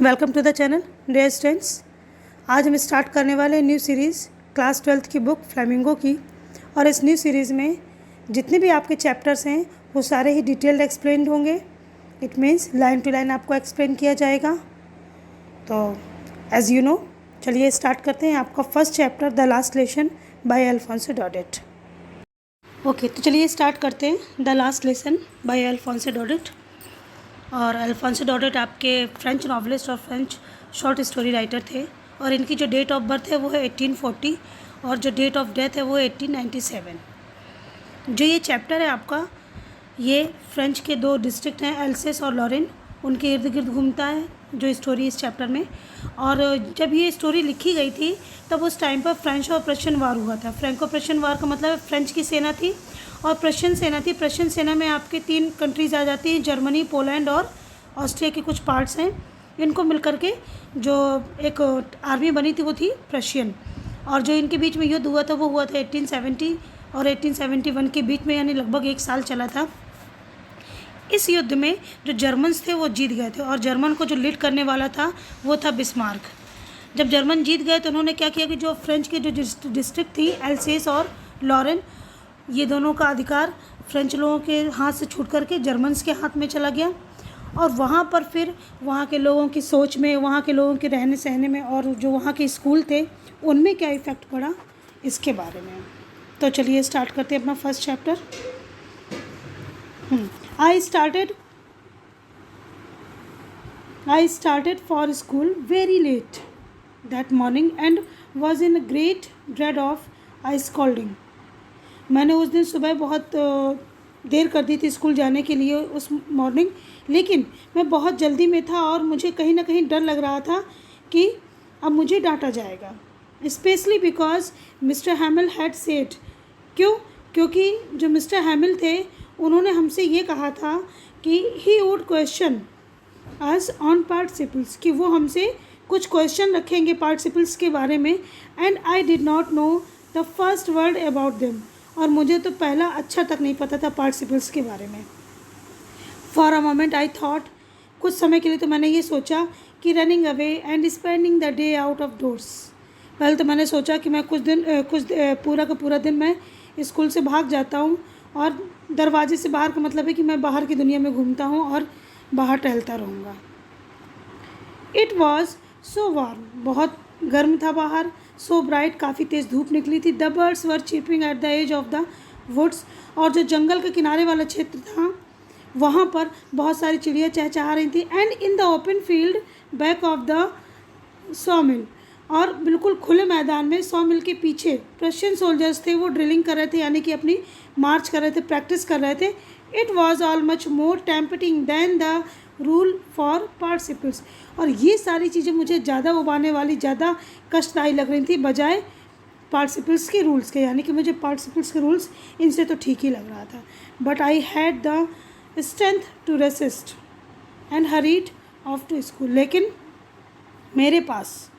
Welcome to the channel dear students. आज हम start करने वाले हैं न्यू सीरीज़ क्लास 12th की बुक फ्लेमिंगो की। और इस न्यू सीरीज़ में जितने भी आपके चैप्टर्स हैं वो सारे ही डिटेल्ड एक्सप्लेन होंगे। It means line to line आपको एक्सप्लेन किया जाएगा। तो एज़ यू नो, चलिए स्टार्ट करते हैं। आपका first chapter the last lesson by Alphonse Daudet. Okay, तो चलिए स्टार्ट करते हैं the last lesson by Alphonse Daudet. और अल्फोंसो डॉडेट आपके फ्रेंच नॉवलिस्ट और फ्रेंच शॉर्ट स्टोरी राइटर थे। और इनकी जो डेट ऑफ बर्थ है वो है 1840 और जो डेट ऑफ डेथ है वो है 1897। जो ये चैप्टर है आपका, ये फ्रेंच के दो डिस्ट्रिक्ट हैं एल्सेस और लॉरेन, उनके इर्द गिर्द घूमता है जो स्टोरी इस चैप्टर में। और जब ये स्टोरी लिखी गई थी तब उस टाइम पर फ्रेंच और प्रशियन वार हुआ था। फ्रेंको प्रशियन वार का मतलब फ्रेंच की सेना थी और प्रशियन सेना थी। प्रशियन सेना में आपके 3 कंट्रीज़ आ जाती हैं, जर्मनी, पोलैंड और ऑस्ट्रिया के कुछ पार्ट्स हैं। इनको मिलकर के जो एक आर्मी बनी थी वो थी प्रशियन। और जो इनके बीच में युद्ध हुआ था वो हुआ था 1870 और 1871 के बीच में, यानी लगभग 1 साल चला था। इस युद्ध में जो जर्मन्स थे वो जीत गए थे और जर्मन को जो लीड करने वाला था वो था बिस्मार्क। जब जर्मन जीत गए तो उन्होंने क्या किया कि जो फ्रेंच के जो डिस्ट्रिक्ट थी एल्सेस और लॉरेन, ये दोनों का अधिकार फ्रेंच लोगों के हाथ से छूट करके जर्मन्स के हाथ में चला गया। और वहाँ पर फिर वहाँ के लोगों की सोच में, वहाँ के लोगों के रहने सहने में और जो वहाँ के स्कूल थे उनमें क्या इफ़ेक्ट पड़ा इसके बारे में। तो चलिए स्टार्ट करते हैं अपना first chapter. I started for school very late that morning and was in great dread of a scolding. मैंने उस दिन सुबह बहुत देर कर दी थी स्कूल जाने के लिए उस मॉर्निंग, लेकिन मैं बहुत जल्दी में था और मुझे कहीं ना कहीं डर लग रहा था कि अब मुझे डांटा जाएगा। Specially because mister हैमिल had said, क्योंकि जो मिस्टर हैमिल थे उन्होंने हमसे ये कहा था कि he would question us on participles, कि वो हमसे कुछ क्वेश्चन रखेंगे पार्टिसिपल्स के बारे में। And I did not know the first word about them, और मुझे तो पहला अक्षर तक नहीं पता था पार्टिसिपल्स के बारे में। For a moment I thought, कुछ समय के लिए तो मैंने ये सोचा कि running away and spending the day out of doors. पहले तो मैंने सोचा कि मैं पूरा का पूरा दिन मैं स्कूल से भाग जाता हूँ, और दरवाजे से बाहर का मतलब है कि मैं बाहर की दुनिया में घूमता हूँ और बाहर टहलता रहूँगा। इट वॉज सो वार्म, बहुत गर्म था बाहर। सो ब्राइट, काफ़ी तेज़ धूप निकली थी। The birds were chirping at the edge of the woods, और जो जंगल के किनारे वाला क्षेत्र था वहाँ पर बहुत सारी चिड़िया चहचहा रही थी। And in the open field back of the सॉमिल, और बिल्कुल खुले मैदान में सॉमिल के पीछे प्रशियन सोल्जर्स थे, वो ड्रिलिंग कर रहे थे, यानी कि अपनी मार्च कर रहे थे, प्रैक्टिस कर रहे थे। It was all much more tempting than the rule for participles, और ये सारी चीज़ें मुझे ज़्यादा उबाने वाली, ज़्यादा कष्टदायी लग रही थी बजाय पार्टिसिपल्स के रूल्स के, यानी कि मुझे पार्टिसिपल्स के रूल्स इनसे तो ठीक ही लग रहा था। But I had the strength to resist and hurried off to school, लेकिन मेरे पास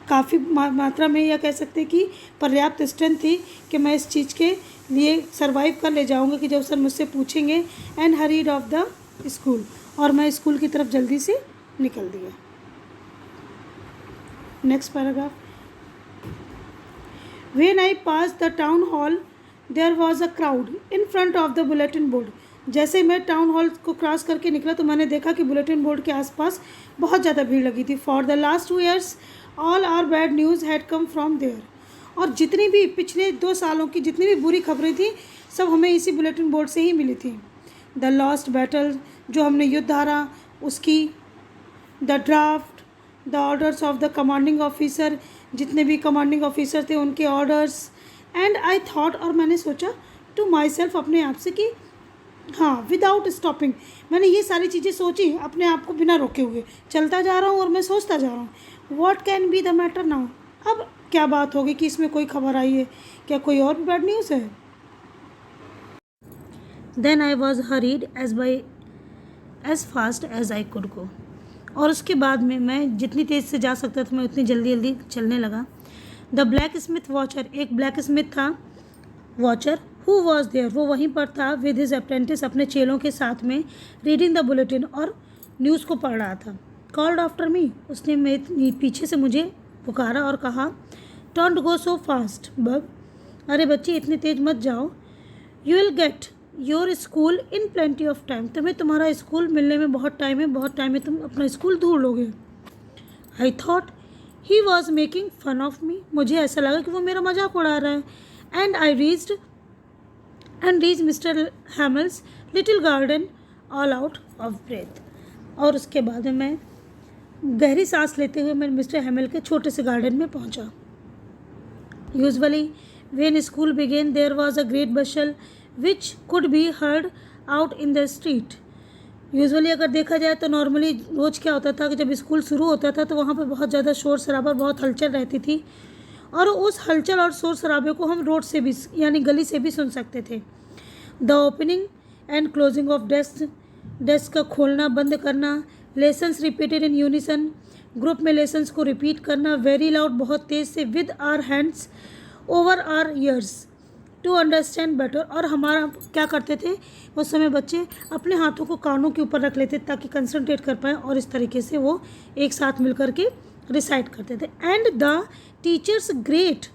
काफ़ी मात्रा में, या कह सकते हैं कि पर्याप्त स्ट्रेंथ थी कि मैं इस चीज़ के लिए सरवाइव कर ले जाऊंगा कि जब सर मुझसे पूछेंगे। And hurried off the school, और मैं स्कूल की तरफ जल्दी से निकल दिया। Next paragraph. When I pass the town hall there was a crowd in front of the bulletin board. जैसे मैं टाउन हॉल को क्रॉस करके निकला तो मैंने देखा कि बुलेटिन बोर्ड के आसपास बहुत ज़्यादा भीड़ लगी थी। For the last 2 years all our bad news had come from there, और जितनी भी पिछले 2 सालों की जितनी भी बुरी खबरें थी सब हमें इसी बुलेटिन बोर्ड से ही मिली थी। द लॉस्ट बैटल, जो हमने युद्ध हारा उसकी, the draft, the orders of the commanding officer, जितने भी कमांडिंग ऑफिसर थे उनके ऑर्डर्स। एंड आई थॉट, और मैंने सोचा टू माई सेल्फ, अपने आप से कि हाँ, विदाउट स्टॉपिंग, मैंने ये सारी चीज़ें सोची अपने आप को बिना रोके हुए, चलता जा रहा हूँ और मैं सोचता जा रहा हूँ what can be the matter now, अब क्या बात होगी कि इसमें कोई खबर आई है, क्या कोई और भी बैड न्यूज़ है। Then I was hurried as fast as I could go, और उसके बाद में मैं जितनी तेज़ से जा सकता था मैं उतनी जल्दी जल्दी चलने लगा। द ब्लैक स्मिथ वॉचर, एक ब्लैक स्मिथ था वॉचर, हु वॉज देयर, वो वहीं पर था विद हिज अप्रेंटिस, अपने चेलों के साथ में, रीडिंग द बुलेटिन, और न्यूज़ को पढ़ रहा था। कॉल्ड आफ्टर मी, उसने मेरे पीछे से मुझे पुकारा और कहा, डोंट गो सो फास्ट बब, अरे बच्ची इतनी तेज मत जाओ, you will get your school in plenty of time, तुम्हें तुम्हारा स्कूल मिलने में बहुत टाइम है, बहुत टाइम में तुम अपना स्कूल ढूंढ लोगे। I thought he was making fun of me, मुझे ऐसा लगा कि वो मेरा मजाक उड़ा रहा है। And I reach mister Hamel's little garden all out of breath, और उसके बाद में मैं गहरी सांस लेते हुए मैं मिस्टर हैमल के छोटे से गार्डन में पहुंचा। Usually when school began there was a great bustle which could be heard out in the street. Usually अगर देखा जाए तो नॉर्मली रोज़ क्या होता था कि जब स्कूल शुरू होता था तो वहाँ पर बहुत ज़्यादा शोर शराबा, बहुत हलचल रहती थी, और उस हलचल और शोर शराबे को हम रोड से भी यानी गली से भी सुन सकते थे। The opening and closing of desk का खोलना बंद करना, lessons repeated in unison, group में लेसन्स को रिपीट करना वेरी लाउड, बहुत तेज़ से, with our hands over our ears to understand better, और हमारा क्या करते थे उस समय बच्चे अपने हाथों को कानों के ऊपर रख लेते ताकि कंसंट्रेट कर पाएँ, और इस तरीके से वो एक साथ मिल कर के रिसाइट करते थे। And the teacher's great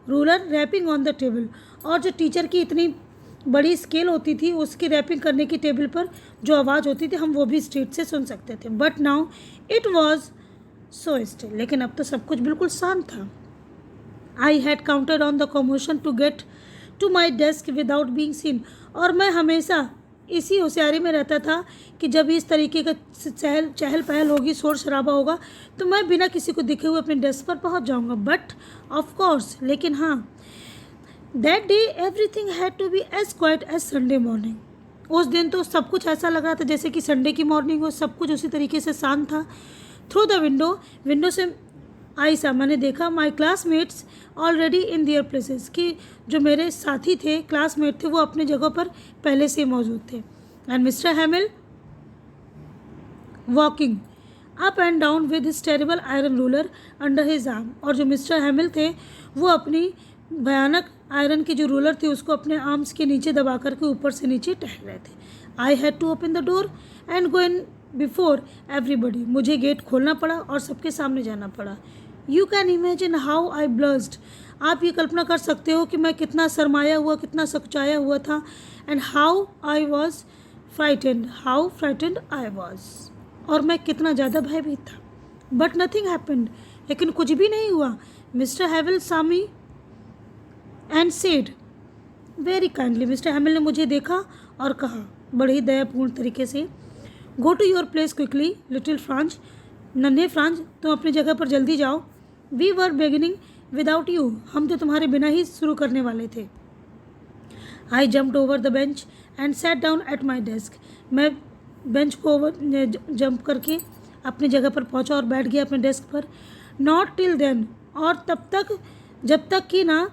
ruler rapping on the table, और जो टीचर की इतनी बड़ी स्केल होती थी उसकी रैपिंग करने की टेबल पर जो आवाज़ होती थी हम वो भी स्ट्रीट से सुन सकते थे। But now it was so still, लेकिन अब तो सब कुछ बिल्कुल शांत था। I had counted on the commotion to get to my desk without being seen, और मैं हमेशा इसी होशियारी में रहता था कि जब इस तरीके का चहल पहल होगी, शोर शराबा होगा, तो मैं बिना किसी को दिखे हुए अपने डेस्क पर पहुंच जाऊंगा। बट ऑफ कोर्स, लेकिन हाँ, that day everything had to be as quiet as Sunday morning. उस दिन तो सब कुछ ऐसा लग रहा था जैसे कि संडे की मॉर्निंग हो, सब कुछ उसी तरीके से शांत था। थ्रू द विंडो से आई सा, मैंने देखा my classmates already in their places, कि जो मेरे साथी थे, क्लासमेट थे, वो अपने जगह पर पहले से मौजूद थे। And mister हैमिल walking up and down with his terrible iron ruler under his arm, और जो मिस्टर हैमिल थे वो अपनी भयानक आयरन की जो रूलर थी उसको अपने आर्म्स के नीचे दबा करके ऊपर से नीचे टहल रहे थे। I had to open the door and go in before everybody, मुझे गेट खोलना पड़ा और सबके सामने जाना पड़ा। You can imagine how I blushed, आप ये कल्पना कर सकते हो कि मैं कितना शर्माया हुआ, कितना सकुचाया हुआ था। And how frightened I was, और मैं कितना ज़्यादा भयभीत था। बट नथिंग हैपेंड, लेकिन कुछ भी नहीं हुआ। Mister Hamel saw me and said very kindly, mister Hamel ने मुझे देखा और कहा बड़े ही दयापूर्ण तरीके से, go to your place quickly little Franz, नन्हे फ्रांज तुम अपनी जगह पर जल्दी जाओ। We were beginning without you, हम तो तुम्हारे बिना ही शुरू करने वाले थे। I jumped over the bench and sat down at my desk, मैं बेंच को जंप करके अपनी जगह पर पहुंचा और बैठ गया अपने डेस्क पर। नॉट टिल देन, और तब तक जब तक कि ना,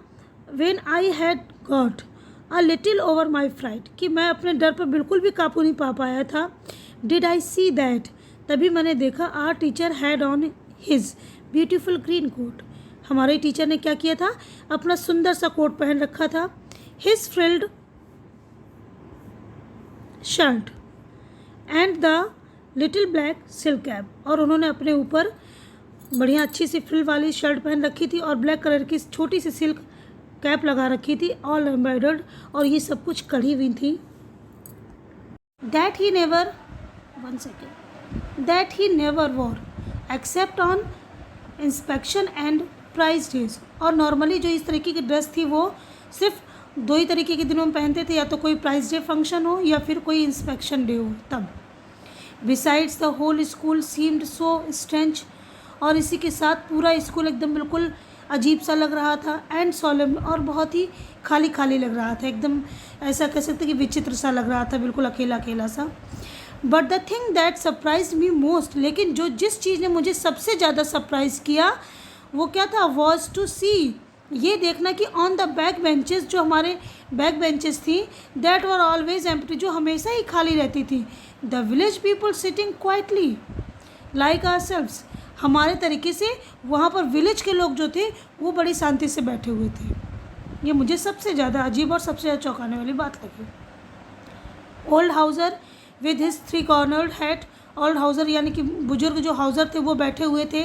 when I had got a little over my fright, कि मैं अपने डर पर बिल्कुल भी काबू नहीं पा पाया था। डिड आई सी दैट, तभी मैंने देखा our teacher had on his beautiful green coat, हमारे टीचर ने क्या किया था, अपना सुंदर सा कोट पहन रखा था। His frilled shirt and the little black silk cap, और उन्होंने अपने ऊपर बढ़िया अच्छी सी फ्रिल वाली शर्ट पहन रखी थी और ब्लैक कलर की छोटी सी सिल्क कैप लगा रखी थी, ऑल एम्ब्रॉयडर्ड, और ये सब कुछ कढ़ी हुई थी। That he never wore except on inspection and prize days, और नॉर्मली जो इस तरीके की ड्रेस थी वो सिर्फ दो ही तरीके के दिनों में पहनते थे, या तो कोई प्राइज डे फंक्शन हो या फिर कोई इंस्पेक्शन डे हो तब। Besides the whole school seemed so strange, और इसी के साथ पूरा स्कूल एकदम बिल्कुल अजीब सा लग रहा था, एंड सोलम, और बहुत ही खाली खाली लग रहा था, एकदम ऐसा कह सकते कि विचित्र सा लग रहा था, बिल्कुल अकेला अकेला सा। But the thing that surprise me most, लेकिन जिस चीज़ ने मुझे सबसे ज़्यादा सरप्राइज किया वो क्या था, वॉज टू सी, ये देखना कि ऑन द बैक बेंचेस, जो हमारे बैक बेंचेस थी, दैट वर ऑलवेज एम्प्टी, जो हमेशा ही खाली रहती थी। The village people sitting quietly like ourselves, हमारे तरीके से वहाँ पर विलेज के लोग जो थे वो बड़ी शांति से बैठे हुए थे। ये मुझे सबसे ज़्यादा अजीब और सबसे ज़्यादा चौंकाने वाली बात लगी। Old Hauser with his 3 cornered hat old Hauser यानी कि बुजुर्ग जो हाउसर थे वो बैठे हुए थे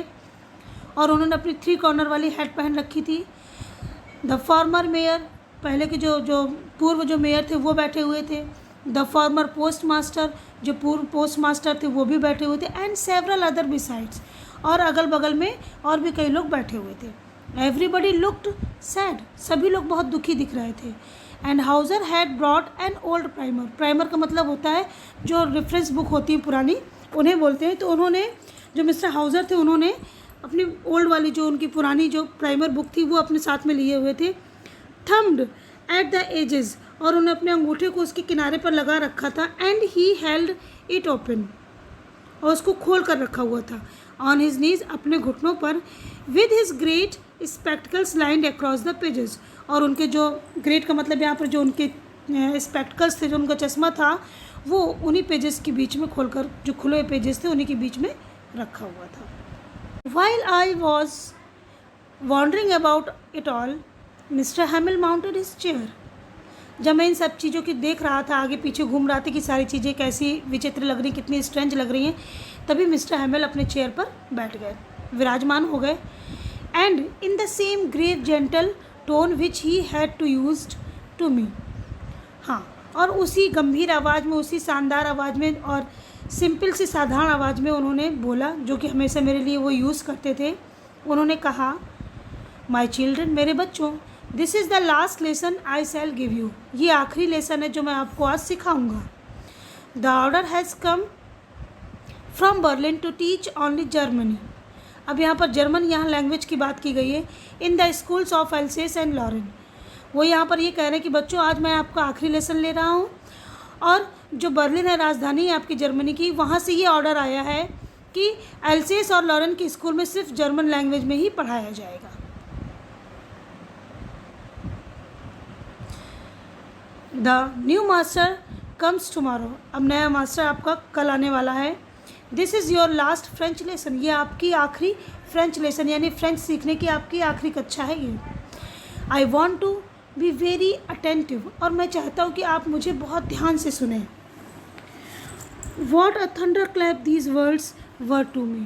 और उन्होंने अपनी 3 कॉर्नर वाली हैट पहन रखी थी। द फॉर्मर मेयर, पहले के जो पूर्व जो मेयर थे वो बैठे हुए थे। द फॉर्मर पोस्ट मास्टर, जो पूर्व पोस्ट मास्टर थे वो भी बैठे हुए थे। एंड सेवरल अदर बिसाइड्स, और अगल बगल में और भी कई लोग बैठे हुए थे। एवरीबडी लुक्ड सैड, सभी लोग बहुत दुखी दिख रहे थे। And Hauser had brought an old primer, primer का मतलब होता है जो रेफरेंस बुक होती है पुरानी, उन्हें बोलते हैं। तो उन्होंने, जो मिस्टर हाउसर थे, उन्होंने अपनी ओल्ड वाली जो उनकी पुरानी जो प्राइमर बुक थी वो अपने साथ में लिए हुए थे। थम्ड एट द एजेस, और उन्हें अपने अंगूठे को उसके किनारे पर लगा रखा था। And he held it open, और उसको खोल कर रखा हुआ था। ऑन हिज नीज, अपने घुटनों पर। With his great spectacles lined across the pages, और उनके जो ग्रेट का मतलब यहाँ पर जो उनके स्पेक्टिकल्स थे, जो उनका चश्मा था, वो उन्हीं पेजेस के बीच में खोलकर, जो खुले पेजेस थे उन्हीं के बीच में रखा हुआ था। While I was wandering about it all, Mr. Hamill mounted his chair. जब मैं इन सब चीज़ों की देख रहा था, आगे पीछे घूम रहा था कि सारी चीज़ें कैसी विचित्र लग रही, कितनी स्ट्रेंज लग रही हैं, तभी मिस्टर हैमिल अपने चेयर पर बैठ गए, विराजमान हो गए। And in the same grave gentle tone which he had to used to me, हाँ, और उसी गंभीर आवाज़ में, उसी शानदार आवाज़ में और सिंपल सी साधारण आवाज़ में उन्होंने बोला, जो कि हमेशा मेरे लिए वो यूज़ करते थे। उन्होंने कहा, माई चिल्ड्रन, मेरे बच्चों, this is the last lesson I shall give you, ये आखिरी लेसन है जो मैं आपको आज सिखाऊंगा। The order has come from Berlin to teach only Germany, अब यहाँ पर जर्मन यहाँ लैंग्वेज की बात की गई है। In the schools of Alsace and Lorraine, वो यहाँ पर ये कह रहे हैं कि बच्चों, आज मैं आपका आखिरी लेसन ले रहा हूँ, और जो बर्लिन है, राजधानी है आपकी जर्मनी की, वहाँ से ये ऑर्डर आया है कि एल्सेस और लॉरेन के स्कूल में सिर्फ जर्मन लैंग्वेज में ही पढ़ाया जाएगा। The new master comes tomorrow, अब नया मास्टर आपका कल आने वाला है। This is your last French lesson, ये आपकी आखिरी फ्रेंच लेसन यानी फ्रेंच सीखने की आपकी आखिरी कक्षा है ये। I want to be very attentive, और मैं चाहता हूँ कि आप मुझे बहुत ध्यान से सुने। What a thunder clap these words were to me,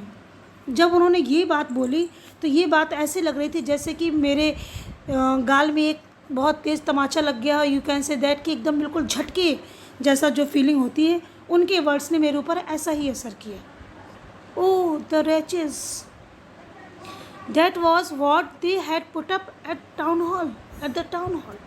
जब उन्होंने ये बात बोली तो ये बात ऐसे लग रही थी जैसे कि मेरे गाल में एक बहुत तेज़ तमाचा लग गया। यू कैन से दैट, कि एकदम बिल्कुल झटके जैसा जो फीलिंग होती है, उनके वर्ड्स ने मेरे ऊपर ऐसा ही असर किया। Oh the wretches, that was what they had put up at town hall, at the town hall.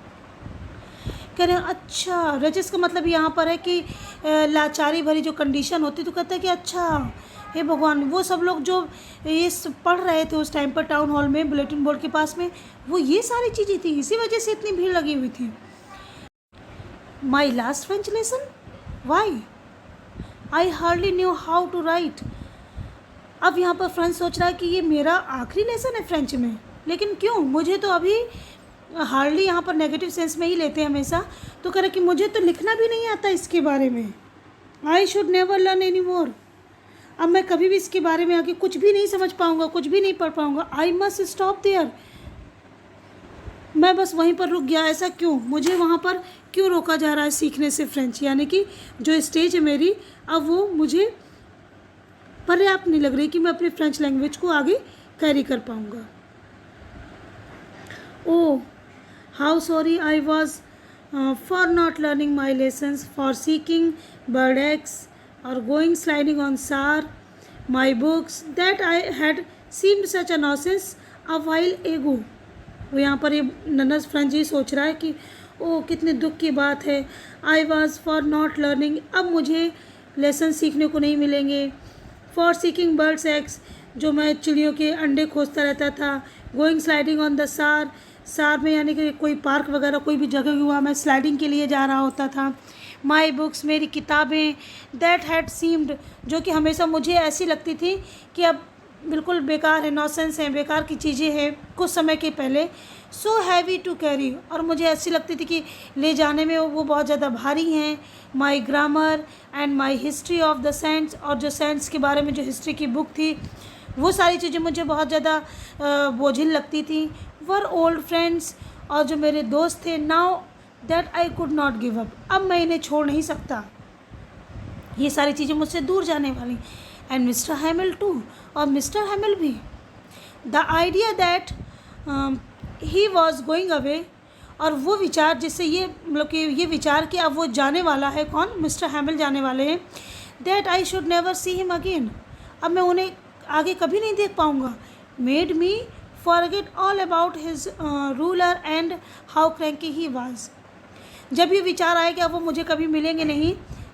कह रहे हैं, अच्छा, रेचेस का मतलब यहाँ पर है कि लाचारी भरी जो कंडीशन होती, तो कहता है कि अच्छा, हे भगवान, वो सब लोग जो ये पढ़ रहे थे उस टाइम पर टाउन हॉल में, बुलेटिन बोर्ड के पास में, वो ये सारी चीज़ें थी, इसी वजह से इतनी भीड़ लगी हुई थी। My last French lesson, why I hardly knew how to write, अब यहाँ पर फ्रेंच सोच रहा है कि ये मेरा आखिरी लेसन है फ्रेंच में, लेकिन क्यों, मुझे तो अभी हार्डली यहाँ पर नेगेटिव सेंस में ही लेते हैं हमेशा, तो कह रहा कि मुझे तो लिखना भी नहीं आता इसके बारे में। I should never learn any more, अब मैं कभी भी इसके बारे में आगे कुछ भी नहीं समझ पाऊँगा, कुछ भी नहीं पढ़ पाऊँगा। आई मस्ट स्टॉप देयर, मैं बस वहीं पर रुक गया, ऐसा क्यों, मुझे वहाँ पर क्यों रोका जा रहा है सीखने से फ्रेंच, यानी कि जो स्टेज है मेरी, अब वो मुझे पर्याप्त नहीं लग रही कि मैं अपनी फ्रेंच लैंग्वेज को आगे कैरी कर पाऊँगा। Oh how sorry I was for not learning my lessons, for seeking bird eggs और going sliding on Saar my books that I had seemed such a nuisance a while ago. वो यहाँ पर ये नन्नस French ही सोच रहा है कि ओ कितने दुख की बात है। आई वॉज फॉर नॉट लर्निंग, अब मुझे लेसन सीखने को नहीं मिलेंगे। फॉर सीकिंग बर्ड्स एग्स, जो मैं चिड़ियों के अंडे खोजता रहता था। गोइंग स्लाइडिंग ऑन द सार, सार में यानी कि कोई पार्क वगैरह कोई भी जगह हुआ मैं स्लाइडिंग के लिए जा रहा होता था। माई बुक्स, मेरी किताबें। दैट हैड सीम्ड, जो कि हमेशा मुझे ऐसी लगती थी कि अब बिल्कुल बेकार है, नॉसेंस हैं, बेकार की चीज़ें हैं कुछ समय के पहले। सो हैवी टू कैरी, और मुझे ऐसी लगती थी कि ले जाने में वो बहुत ज़्यादा भारी हैं। My grammar and my history of the saints, और जो सेंट्स के बारे में जो हिस्ट्री की बुक थी, वो सारी चीज़ें मुझे बहुत ज़्यादा बोझिल लगती थी। वर ओल्ड फ्रेंड्स, और जो मेरे दोस्त थे। Now that I could not give up, अब मैं इन्हें छोड़ नहीं सकता। ये सारी चीज़ें मुझसे दूर जाने वाली। एंड मिस्टर हैमिल टू, और मिस्टर हैमिल भी। The idea that he was going away, और वो विचार जिससे ये मतलब कि ये विचार कि अब वो जाने वाला है, कौन, मिस्टर हैमिल जाने वाले हैं, that I should never see him again, अब मैं उन्हें आगे कभी नहीं देख पाऊँगा, made me forget all about his ruler and how cranky he was. जब ये विचार आया कि अब वो मुझे कभी मिलेंगे नहीं,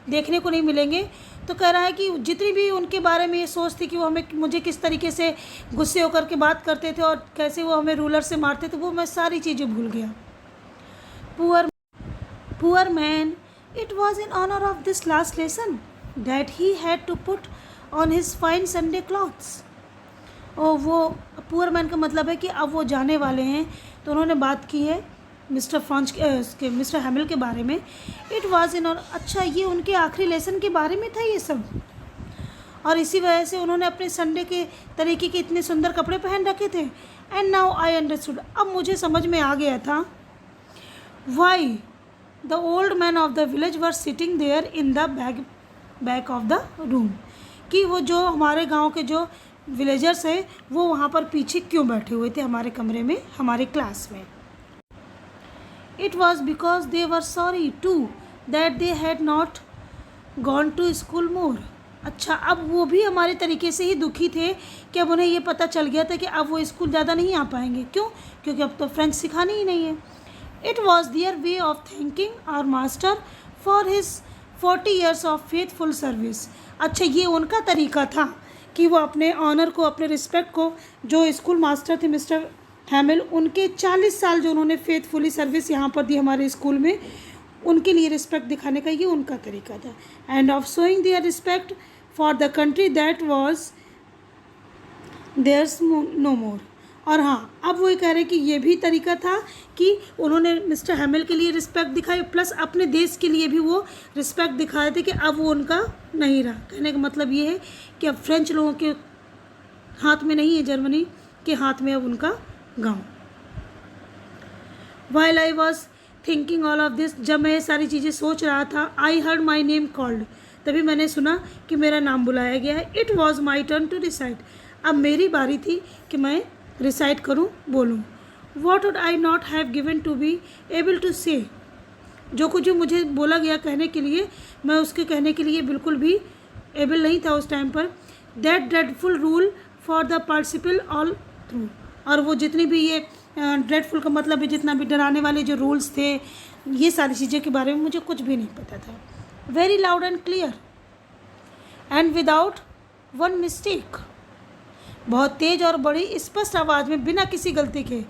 देखने को नहीं मिलेंगे, तो कह रहा है कि जितनी भी उनके बारे में ये सोच थी कि वो हमें मुझे किस तरीके से गुस्से होकर के बात करते थे और कैसे वो हमें रूलर से मारते थे, वो मैं सारी चीज़ें भूल गया। Poor man, it was in honour of this last lesson that he had to put on his fine Sunday clothes. और वो पुअर मैन का मतलब है कि अब वो जाने वाले हैं, तो उन्होंने बात की है मिस्टर फ्रांच के मिस्टर हैमिल के बारे में। इट वाज इन, और अच्छा ये उनके आखिरी लेसन के बारे में था ये सब, और इसी वजह से उन्होंने अपने संडे के तरीके के इतने सुंदर कपड़े पहन रखे थे। एंड नाउ आई अंडरस्टूड, अब मुझे समझ में आ गया था, why the old man of the village were sitting there in the back of the room, कि वो जो हमारे गांव के जो विलेजर्स हैं वो वहाँ पर पीछे क्यों बैठे हुए थे हमारे कमरे में, हमारे क्लास में। It was because they were sorry too that they had not gone to school more. अच्छा, अब वो भी हमारे तरीके से ही दुखी थे कि अब उन्हें ये पता चल गया था कि अब वो स्कूल ज़्यादा नहीं आ पाएंगे। क्यों? क्योंकि अब तो फ्रेंच सिखानी ही नहीं है। It was their way of thanking our master for his 40 years of faithful service. अच्छा, ये उनका तरीका था कि वो अपने ऑनर को, अपने रिस्पेक्ट को, जो स्कूल मास्टर थे मिस्टर हैमिल, उनके 40 साल जो उन्होंने फेथफुली सर्विस यहाँ पर दी हमारे स्कूल में, उनके लिए रिस्पेक्ट दिखाने का ये उनका तरीका था। And of showing their respect for the country that was theirs no more. और हाँ, अब वो ये कह रहे हैं कि ये भी तरीका था कि उन्होंने मिस्टर हैमिल के लिए रिस्पेक्ट दिखाई, प्लस अपने देश के लिए भी वो रिस्पेक्ट दिखाए थे कि अब वो उनका नहीं रहा। कहने का मतलब ये है कि अब फ्रेंच लोगों के हाथ में नहीं है जर्मनी के हाथ में अब उनका गांव। While I was thinking all of this, जब मैं ये सारी चीज़ें सोच रहा था, I heard my name called, तभी मैंने सुना कि मेरा नाम बुलाया गया है। It was my turn to recite, अब मेरी बारी थी कि मैं रिसाइट करूं, बोलूं। What would I not have given to be able to say, जो कुछ जो मुझे बोला गया कहने के लिए, मैं उसके कहने के लिए बिल्कुल भी एबल नहीं था उस टाइम पर। That dreadful rule for the participle all through, और वो जितनी भी ये ड्रेडफुल का मतलब है जितना भी डराने वाले जो रूल्स थे, ये सारी चीज़ों के बारे में मुझे कुछ भी नहीं पता था। Very loud and clear and without one mistake, बहुत तेज और बड़ी स्पष्ट आवाज़ में बिना किसी गलती के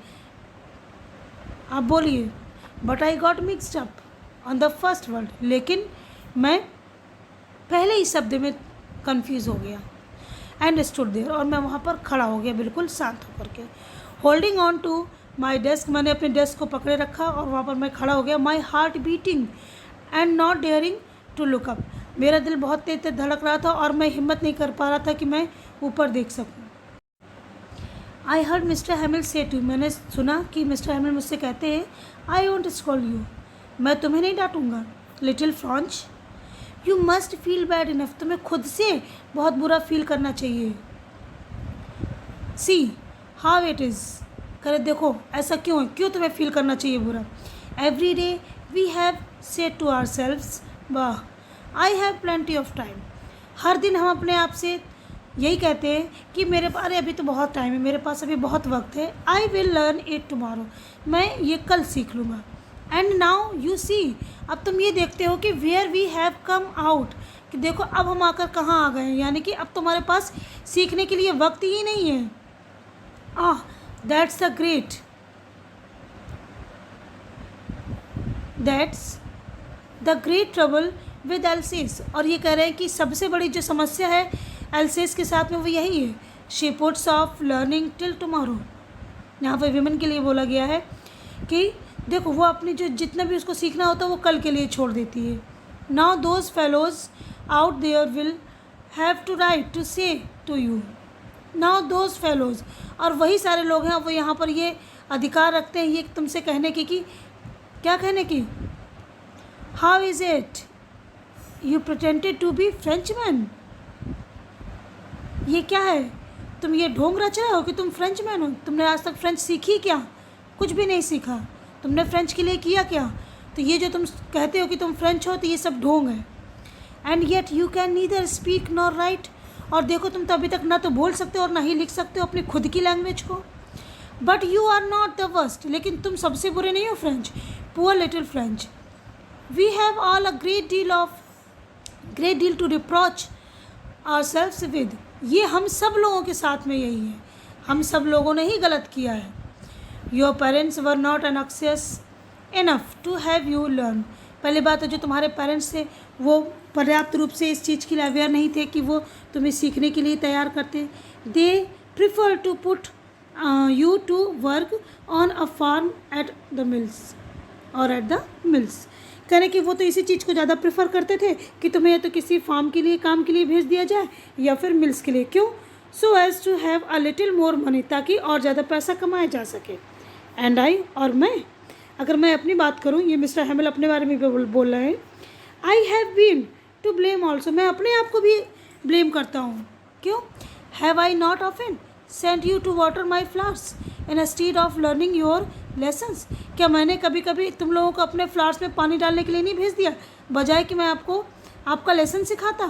आप बोलिए। But I got mixed up on the first word, लेकिन मैं पहले ही शब्द में कंफ्यूज हो गया। एंड स्टूड देयर, और मैं वहाँ पर खड़ा हो गया बिल्कुल शांत होकर के। Holding on to my desk, मैंने अपने डेस्क को पकड़े रखा और वहाँ पर मैं खड़ा हो गया। My heart beating and not daring to look up, मेरा दिल बहुत तेज तेज धड़क रहा था और मैं हिम्मत नहीं कर पा रहा था कि मैं ऊपर देख सकूँ। आई हर्ड मिस्टर हैमिल से टू, मैंने सुना कि मिस्टर हैमिल मुझसे कहते हैं, आई वोंट स्कॉल यू, मैं तुम्हें नहीं डांटूंगा। Little Franz, you must feel bad enough, तुम्हें खुद से बहुत बुरा फील करना चाहिए। सी हाउ इट इज़, करे देखो ऐसा क्यों है, क्यों तुम्हें फील करना चाहिए बुरा। Every day we have said to ourselves, वाह I have plenty of time, हर दिन हम अपने आप से यही कहते हैं कि मेरे पास, अरे अभी तो बहुत टाइम है, मेरे पास अभी बहुत वक्त है। I will learn it tomorrow, मैं ये कल सीख लूँगा। एंड नाउ यू सी, अब तुम ये देखते हो कि where we have come out, कि देखो अब हम आकर कहाँ आ गए हैं, यानी कि अब तुम्हारे पास सीखने के लिए वक्त ही नहीं है। That's the great trouble with else's, और ये कह रहे हैं कि सबसे बड़ी जो समस्या है एल्सेस के साथ में वो यही है, she puts of learning till tomorrow. यहाँ पर विमेन के लिए बोला गया है कि देखो वो अपनी जो जितना भी उसको सीखना होता है वो कल के लिए छोड़ देती है। Now those fellows out there will have to right to say to you, now those fellows, और वही सारे लोग हैं वो यहाँ पर ये अधिकार रखते हैं ये तुमसे कहने की, कि क्या कहने की, how is it you pretended to be Frenchman. ये क्या है? तुम ये ढोंग रच रहे हो कि तुम फ्रेंचमैन हो। तुमने आज तक फ्रेंच सीखी क्या? कुछ भी नहीं सीखा। तुमने फ्रेंच के लिए किया क्या? तो ये जो तुम कहते हो कि तुम फ्रेंच हो, तो ये सब ढोंग है। And yet you can neither speak nor right. और देखो, तुम तो अभी तक ना तो बोल सकते हो और ना ही लिख सकते हो अपनी खुद की लैंग्वेज को। But you are not the worst. लेकिन तुम सबसे बुरे नहीं हो French. Poor little French. We have all a great deal to reproach ourselves with. ये हम सब लोगों के साथ में यही है। हम सब लोगों ने ही गलत किया है। Your parents were not anxious enough to have you learn. पहली बात है, जो तुम्हारे पेरेंट्स थे वो पर्याप्त रूप से इस चीज़ के लिए अवेयर नहीं थे कि वो तुम्हें सीखने के लिए तैयार करते। They prefer to put you to work on a farm at the mills और एट द मिल्स। कहने कि वो तो इसी चीज़ को ज़्यादा प्रेफर करते थे कि तुम्हें या तो किसी फार्म के लिए काम के लिए भेज दिया जाए या फिर मिल्स के लिए। क्यों? So as to have a little more money, ताकि और ज़्यादा पैसा कमाया जा सके। एंड आई, और मैं, अगर मैं अपनी बात करूँ, ये मिस्टर हैमिल अपने बारे में भी बोल रहे हैं। I have been to blame also. मैं अपने आप को भी ब्लेम करता हूँ। क्यों? Have I not often sent you to water my flowers instead of learning your lessons. क्या मैंने कभी कभी तुम लोगों को अपने फ्लावर्स में पानी डालने के लिए नहीं भेज दिया, बजाय कि मैं आपको आपका लेसन सिखाता?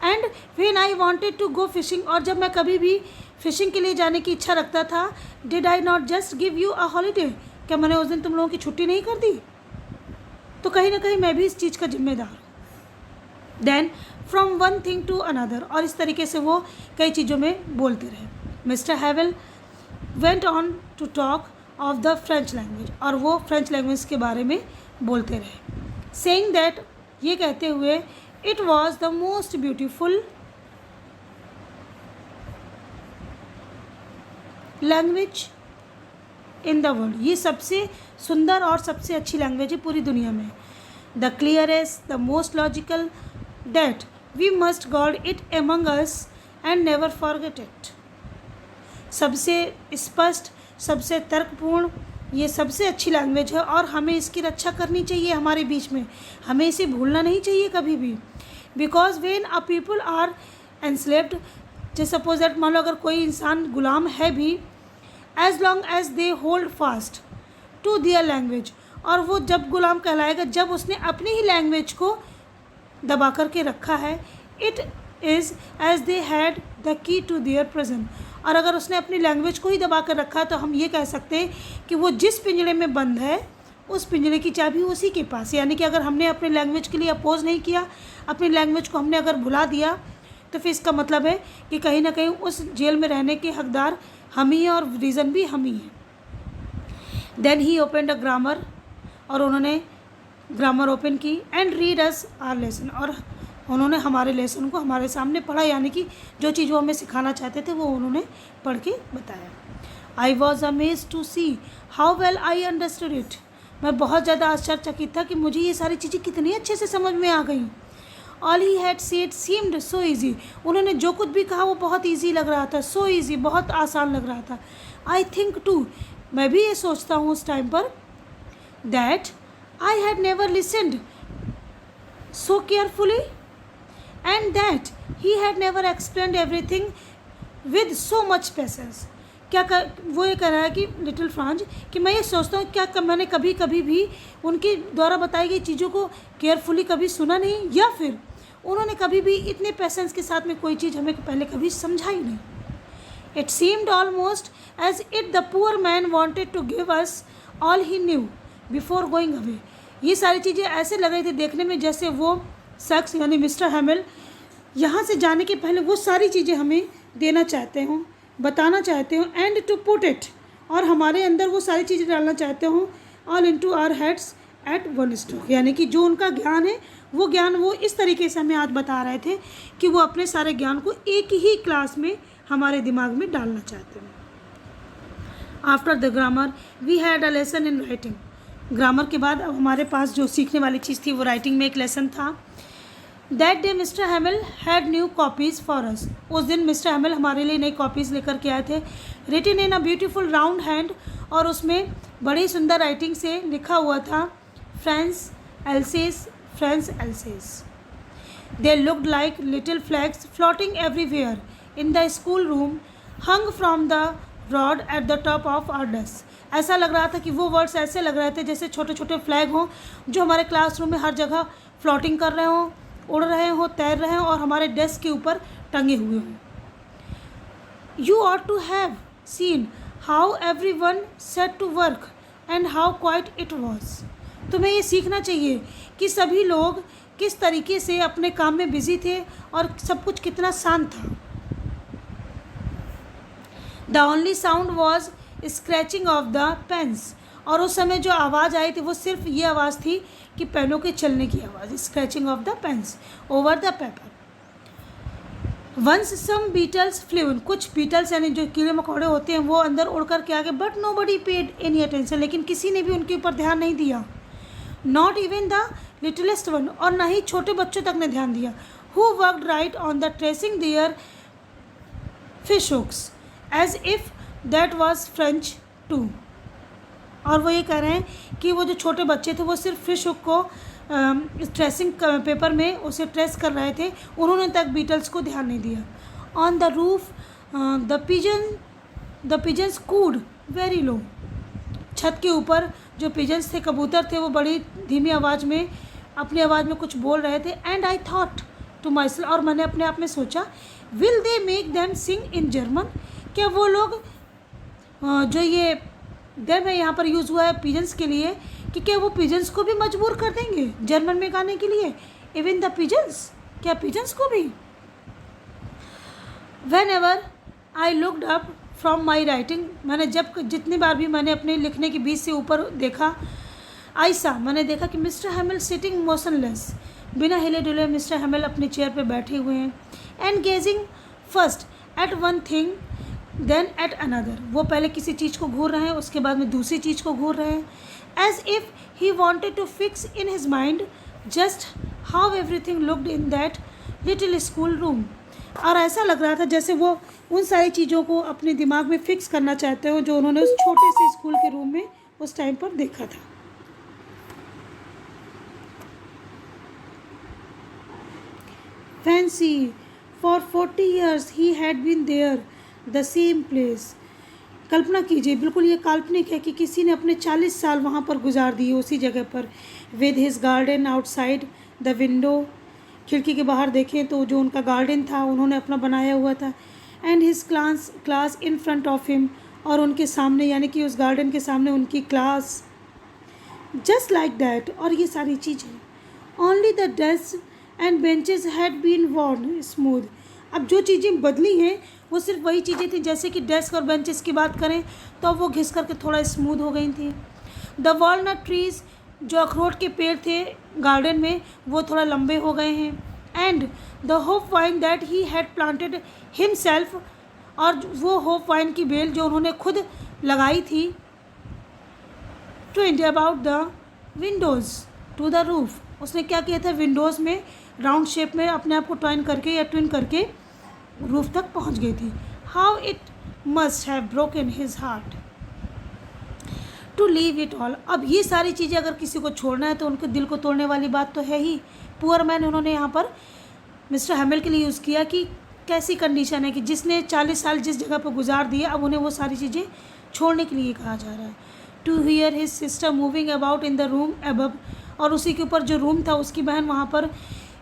And when I wanted to go fishing, और जब मैं कभी भी फिशिंग के लिए जाने की इच्छा रखता था, did I not just give you a holiday. क्या मैंने उस दिन तुम लोगों की छुट्टी नहीं कर दी? तो कहीं ना कहीं मैं भी इस चीज़ का जिम्मेदार हूँ। Then from one thing to another, और इस तरीके से वो कई चीज़ों में बोलते रहे। Mister Havel went on to talk of the French language, और वो फ्रेंच लैंग्वेज के बारे में बोलते रहे। सेइंग दैट, ये कहते हुए, it was the most beautiful language in the world. ये सबसे सुंदर और सबसे अच्छी लैंग्वेज है पूरी दुनिया में। The clearest, the most logical, that we must guard it among us and never forget it. सबसे स्पष्ट, सबसे तर्कपूर्ण, ये सबसे अच्छी लैंग्वेज है और हमें इसकी रक्षा करनी चाहिए हमारे बीच में। हमें इसे भूलना नहीं चाहिए कभी भी। Because when a people are enslaved, जैसे सपोज दैट, मान लो अगर कोई इंसान गुलाम है भी, as long as they hold fast to their language, और वो जब गुलाम कहलाएगा जब उसने अपनी ही लैंग्वेज को दबा करके रखा है। It is as they had the key to their present, और अगर उसने अपनी लैंग्वेज को ही दबा कर रखा है तो हम ये कह सकते हैं कि वो जिस पिंजरे में बंद है उस पिंजरे की चाबी उसी के पास। यानी कि अगर हमने अपनी लैंग्वेज के लिए अपोज नहीं किया, अपनी लैंग्वेज को हमने अगर भुला दिया, तो फिर इसका मतलब है कि कहीं ना कहीं उस जेल में रहने के हकदार हम ही हैं और रीज़न भी हम ही हैं। Then he opened a grammar, और उन्होंने ग्रामर ओपन की। And read us our lesson, और उन्होंने हमारे लेसन को हमारे सामने पढ़ा, यानी कि जो चीज़ वो हमें सिखाना चाहते थे वो उन्होंने पढ़ के बताया। I was amazed to see how well I understood it. मैं बहुत ज़्यादा आश्चर्यचकित था कि मुझे ये सारी चीज़ें कितनी अच्छे से समझ में आ गई। All he had said seemed so easy. उन्होंने जो कुछ भी कहा वो बहुत ईजी लग रहा था, सो ईजी, बहुत आसान लग रहा था। आई थिंक टू, मैं भी ये सोचता हूँ उस टाइम पर, that I had never listened so carefully and that he had never explained everything with so much patience। वो ये कह रहा है कि लिटिल फ्रांस, कि मैं ये सोचता हूँ क्या मैंने कभी भी उनके द्वारा बताई गई चीज़ों को केयरफुली कभी सुना नहीं, या फिर उन्होंने कभी भी इतने पेशेंस के साथ में कोई चीज़ हमें पहले कभी समझाई नहीं। It seemed almost as it the poor man wanted to give us all he knew before going away. ये सारी चीज़ें ऐसे लग रही थी देखने में जैसे वो शख्स यानी मिस्टर हैमिल यहाँ से जाने के पहले वो सारी चीज़ें हमें देना चाहते हों, बताना चाहते हों, एंड टू पुट इट, और हमारे अंदर वो सारी चीज़ें डालना चाहते हों, all into our heads at one stroke. यानी कि जो उनका ज्ञान है वो ज्ञान वो इस तरीके से हमें आज बता रहे थे कि वो अपने सारे ज्ञान को एक ही क्लास में हमारे दिमाग में डालना चाहते हैं। After the grammar we had a lesson in writing. Grammar के बाद अब हमारे पास जो सीखने वाली चीज़ थी वो राइटिंग में एक लेसन था। That day mister हैमिल had new copies for us. उस दिन मिस्टर हैमिल हमारे लिए नई कॉपीज़ लेकर के आए थे। Written in a beautiful round hand, और उसमें बड़ी सुंदर राइटिंग से लिखा हुआ था French Alsace, French Alsace. They looked like little flags floating everywhere in the school room, hung from the rod at the top of our desk. ऐसा लग रहा था कि वो वर्ड्स ऐसे लग रहे थे जैसे छोटे छोटे फ्लैग हों जो हमारे क्लासरूम में हर जगह फ्लोटिंग कर रहे हों, उड़ रहे हों, तैर रहे हों और हमारे डेस्क के ऊपर टंगे हुए हों. You ought to have seen how everyone set to work and how quiet it was. तुम्हें ये सीखना चाहिए कि सभी लोग किस तरीके से अपने काम में बिजी थे और सब कुछ कितना शांत था. The only sound was scratching of the pens. और उस समय जो आवाज़ आई थी वो सिर्फ ये आवाज़ थी कि पेनों के चलने की आवाज़, scratching of the pens over the paper. Once some beetles flew, कुछ बीटल्स यानी जो कीड़े मकोड़े होते हैं वो अंदर उड़ कर के आगे, but nobody paid any attention, लेकिन किसी ने भी उनके ऊपर ध्यान नहीं दिया. Not even the littlest one, और ना ही छोटे बच्चों तक ने ध्यान दिया. Who worked right on the tracing their fish hooks as if that was French too. और वो ये कह रहे हैं कि वो जो छोटे बच्चे थे वो सिर्फ फिश हुक को ट्रेसिंग पेपर में उसे ट्रेस कर रहे थे, उन्होंने तक बीटल्स को ध्यान नहीं दिया. On the roof the pigeons cooed very low. छत के ऊपर जो पिजन्स थे, कबूतर थे, वो बड़ी धीमी आवाज़ में अपनी आवाज़ में कुछ बोल रहे थे. And I thought to myself, और मैंने अपने आप में सोचा, will they make them sing in German. क्या वो लोग जो ये देम है यहाँ पर यूज़ हुआ है पिजन्स के लिए, कि क्या वो पिजन्स को भी मजबूर कर देंगे जर्मन में गाने के लिए. इवन द पिजन्स, क्या पिजन्स को भी. When ever I looked up from my writing, मैंने जितनी बार भी मैंने अपने लिखने के बीच से ऊपर देखा, मैंने देखा कि मिस्टर हैमिल सिटिंग मोशनलेस, बिना हिले डुले मिस्टर हैमिल अपनी चेयर पे बैठे हुए हैं. And gazing first at one thing then at another, वो पहले किसी चीज़ को घूर रहे हैं, उसके बाद में दूसरी चीज़ को घूर रहे हैं. As if he wanted to fix in his mind just how everything looked in that little school room. और ऐसा लग रहा था जैसे वो उन सारी चीज़ों को अपने दिमाग में फिक्स करना चाहते हो जो उन्होंने उस छोटे से स्कूल के रूम में उस टाइम पर देखा था. Fancy, for 40 years he had been there, the same place. कल्पना कीजिए, बिल्कुल ये काल्पनिक है कि किसी ने अपने 40 साल वहाँ पर गुजार दिए उसी जगह पर. With his garden outside the window, खिड़की के बाहर देखें तो जो उनका गार्डन था उन्होंने अपना बनाया हुआ था. And his class in front of him, और उनके सामने यानी कि उस गार्डन के सामने उनकी क्लास. जस्ट लाइक दैट, और ये सारी चीज़ें. Only the desk and benches had been worn smooth. अब जो चीज़ें बदली हैं वो सिर्फ वही चीज़ें थी, जैसे कि डेस्क और बेंचेस की बात करें तो वो घिस करके थोड़ा स्मूथ हो गई थी. द वॉलनट ट्रीज़, जो अखरोट के पेड़ थे गार्डन में, वो थोड़ा लंबे हो गए हैं. And the hope wine that he had planted himself, और वो होप वाइन की बेल जो उन्होंने खुद लगाई थी, twined about the windows to the roof. उसने क्या किया था, विंडोज़ में राउंड शेप में अपने आप को ट्वाइन करके या ट्विन करके रूफ तक पहुंच गई थी. How it must have broken his heart to leave it all. अब ये सारी चीज़ें अगर किसी को छोड़ना है तो उनके दिल को तोड़ने वाली बात तो है ही. पुअर मैन उन्होंने यहाँ पर मिस्टर हैमिल के लिए यूज़ किया कि कैसी कंडीशन है कि जिसने 40 साल जिस जगह पर गुजार दिए, अब उन्हें वो सारी चीज़ें छोड़ने के लिए कहा जा रहा है. To hear his sister moving about in the room above, और उसी के ऊपर जो रूम था उसकी बहन वहाँ पर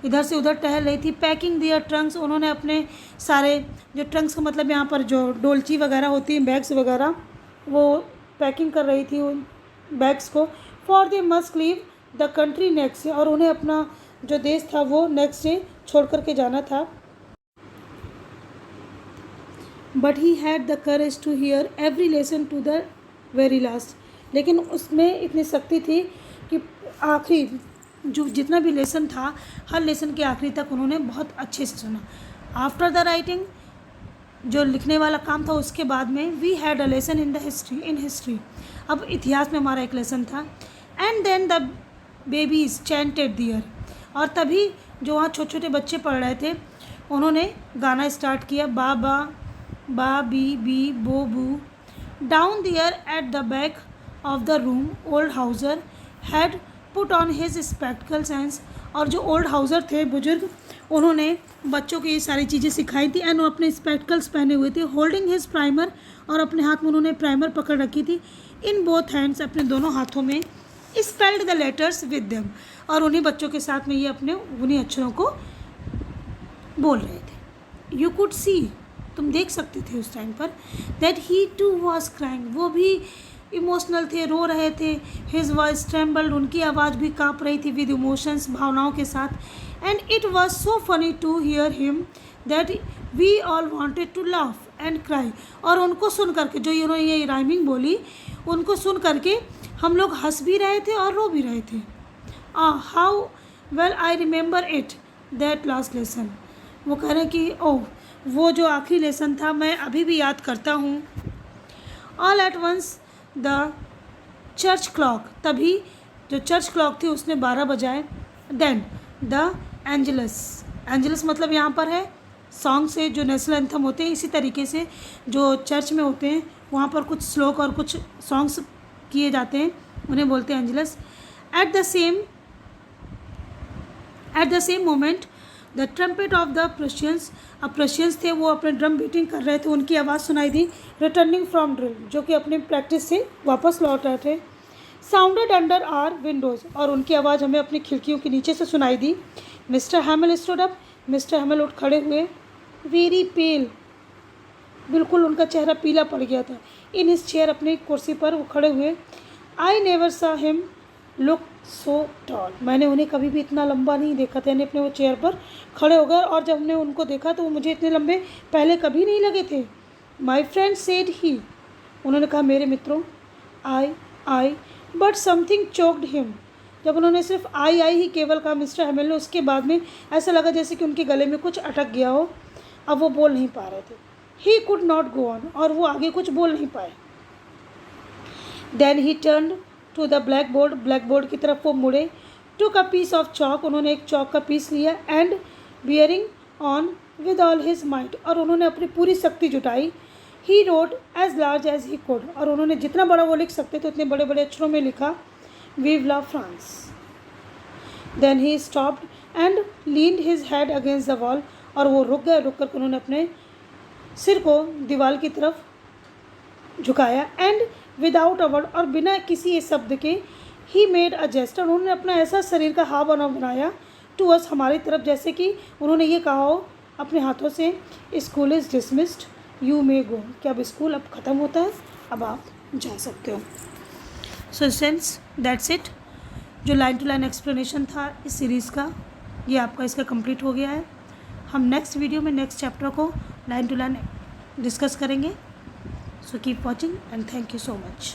इधर से उधर टहल रही थी. पैकिंग दियर ट्रंक्स, उन्होंने अपने सारे जो ट्रंक्स का मतलब यहाँ पर जो डोलची वगैरह होती हैं, बैग्स वगैरह, वो पैकिंग कर रही थी उन बैग्स को. For they must leave the country next, और उन्हें अपना जो देश था वो नेक्स्ट डे छोड़ करके जाना था. But he had the courage to hear every lesson to the very last. लेकिन उसमें इतनी शक्ति थी कि आखिरी जो जितना भी लेसन था, हर लेसन के आखिरी तक उन्होंने बहुत अच्छे से सुना. आफ्टर द राइटिंग, जो लिखने वाला काम था उसके बाद में, we had a lesson in history. अब इतिहास में हमारा एक लेसन था. And then the babies chanted their, और तभी जो वहाँ छोटे छोटे बच्चे पढ़ रहे थे उन्होंने गाना स्टार्ट किया. बा बा बा बी बी बो बू. Down there at the back of the room old Hauser had put on his spectacles and, और जो ओल्ड हाउसर थे बुजुर्ग, उन्होंने बच्चों को ये सारी चीज़ें सिखाई थी। एंड वो अपने स्पेक्टिकल्स पहने हुए थे, होल्डिंग हिज प्राइमर, और अपने हाथ में उन्होंने प्राइमर पकड़ रखी थी। इन बोथ हैंड्स, अपने दोनों हाथों में, spelled the letters with them, और उन्हीं बच्चों के साथ में ये अपने उन्हीं अक्षरों को बोल रहे थे। यू कुड सी, तुम देख सकते थे उस टाइम पर, that he too was crying, वो भी इमोशनल थे, रो रहे थे। हिज वॉइस ट्रेम्बल्ड, उनकी आवाज़ भी काँप रही थी विद इमोशंस, भावनाओं के साथ। And it was so funny to hear him that we all wanted to laugh and cry, और उनको सुन करके, जो इन्होंने ये राइमिंग बोली, उनको सुन करके हम लोग हंस भी रहे थे और रो भी रहे थे। How well I remember it, that last lesson, वो कह रहे हैं कि ओह, वो जो आखिरी लेसन था मैं अभी भी याद करता हूँ। All at once the church clock, तभी जो चर्च क्लॉक थी उसने 12 बजाए। देन द एंजलस, एंजलस मतलब यहाँ पर है सॉन्ग से जो नेशनल एंथम होते हैं, इसी तरीके से जो चर्च में होते हैं वहाँ पर कुछ श्लोक और कुछ सॉन्ग्स किए जाते हैं, उन्हें बोलते हैं Angeles. At the same moment the trumpet of the Prussians, अब प्रशियंस थे, वो अपने ड्रम बीटिंग कर रहे थे, उनकी आवाज़ सुनाई दी। रिटर्निंग फ्रॉम ड्रिल, जो कि अपने प्रैक्टिस से वापस लौट रहे थे। साउंडेड अंडर आर विंडोज़, और उनकी आवाज़ हमें अपनी खिड़कियों के नीचे से सुनाई दी। मिस्टर हैमिल स्टूड अप, मिस्टर हैमिल उठ खड़े हुए। वेरी पेल, बिल्कुल उनका चेहरा पीला पड़ गया था। इन हिज चेयर, अपनी कुर्सी पर वो खड़े हुए। आई नेवर सा हिम लुक सो टॉल, मैंने उन्हें कभी भी इतना लंबा नहीं देखा था। यानी अपने वो चेयर पर खड़े हो गए, और जब हमने उनको देखा तो वो मुझे इतने लंबे पहले कभी नहीं लगे थे। माई फ्रेंड सेड ही, उन्होंने कहा मेरे मित्रों। आई बट समथिंग चोक्ड हिम, जब उन्होंने सिर्फ आई ही केवल कहा मिस्टर हैमिल ने, उसके बाद में ऐसा लगा जैसे कि उनके गले में कुछ अटक गया हो, अब वो बोल नहीं पा रहे थे। He could not go on, और वो आगे कुछ बोल नहीं पाए। Then he turned to the blackboard, blackboard की तरफ वो मुड़े। Took a piece of chalk, उन्होंने एक चॉक का पीस लिया। And bearing on with all his might, और उन्होंने अपनी पूरी शक्ति जुटाई। He wrote as large as he could, और उन्होंने जितना बड़ा वो लिख सकते थे उतने बड़े बड़े अक्षरों में लिखा, विव ला France. Then he stopped and leaned his head against the wall, और वो रुक गए, रुक कर उन्होंने अपने सिर को दीवार की तरफ झुकाया। एंड विदाउट अ वर्ड, और बिना किसी शब्द के, ही मेड अ जेस्टर, उन्होंने अपना ऐसा शरीर का हाव भाव बनाया टू अस, हमारी तरफ, जैसे कि उन्होंने ये कहा हो अपने हाथों से, school is dismissed, you may go, कि अब स्कूल अब ख़त्म होता है, अब आप जा सकते हो। सो स्टूडेंट्स, दैट्स इट, जो लाइन टू लाइन एक्सप्लेनेशन था इस सीरीज़ का, ये आपका इसका कंप्लीट हो गया है। हम नेक्स्ट वीडियो में नेक्स्ट चैप्टर को लाइन टू लाइन डिस्कस करेंगे। So keep watching and thank you so much.